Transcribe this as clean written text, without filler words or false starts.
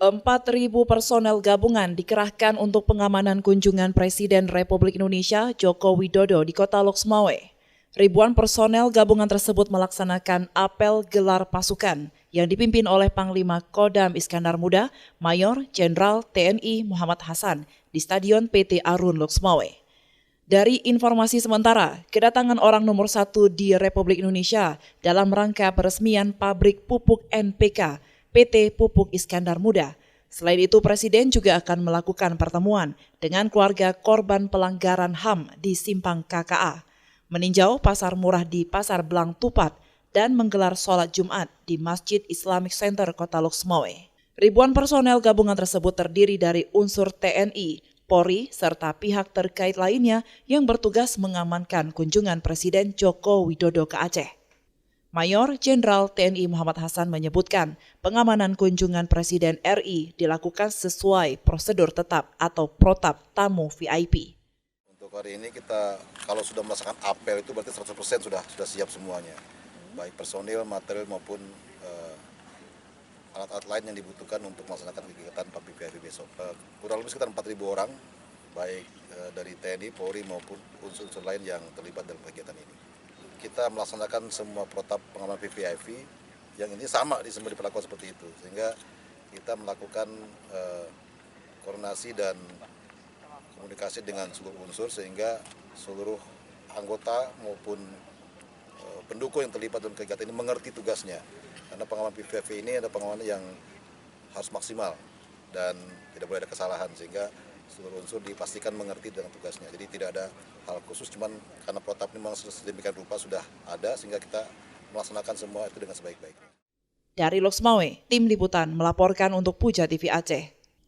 4.000 personel gabungan dikerahkan untuk pengamanan kunjungan Presiden Republik Indonesia Joko Widodo di Kota Loksmawe. Ribuan personel gabungan tersebut melaksanakan apel gelar pasukan yang dipimpin oleh Panglima Kodam Iskandar Muda, Mayor Jenderal TNI Muhammad Hasan di Stadion PT Arun Loksmawe. Dari informasi sementara, kedatangan orang nomor 1 di Republik Indonesia dalam rangka peresmian pabrik pupuk NPK PT Pupuk Iskandar Muda. Selain itu, Presiden juga akan melakukan pertemuan dengan keluarga korban pelanggaran HAM di Simpang KKA, meninjau pasar murah di Pasar Blang Tupat, dan menggelar sholat Jumat di Masjid Islamic Center Kota Loksmawe. Ribuan personel gabungan tersebut terdiri dari unsur TNI, Polri, serta pihak terkait lainnya yang bertugas mengamankan kunjungan Presiden Joko Widodo ke Aceh. Mayor Jenderal TNI Muhammad Hasan menyebutkan pengamanan kunjungan Presiden RI dilakukan sesuai prosedur tetap atau protap tamu VIP. Untuk hari ini kita kalau sudah melaksanakan apel itu berarti 100% sudah siap semuanya. Baik personil, material maupun alat-alat lain yang dibutuhkan untuk melaksanakan kegiatan pabrik VIP besok. Kurang lebih sekitar 4.000 orang, baik dari TNI, Polri maupun unsur-unsur lain yang terlibat dalam kegiatan ini. Kita melaksanakan semua protap pengamanan VIP yang ini sama semua diperlakukan seperti itu, sehingga kita melakukan koordinasi dan komunikasi dengan seluruh unsur sehingga seluruh anggota maupun pendukung yang terlibat dalam kegiatan ini mengerti tugasnya, karena pengamanan VIP ini ada pengamanan yang harus maksimal dan tidak boleh ada kesalahan, sehingga seluruh unsur dipastikan mengerti dengan tugasnya. Jadi tidak ada hal khusus, cuman karena protap ini memang sedemikian rupa sudah ada, sehingga kita melaksanakan semua itu dengan sebaik-baiknya. Dari Loksmawe, tim liputan melaporkan untuk Puja TV Aceh.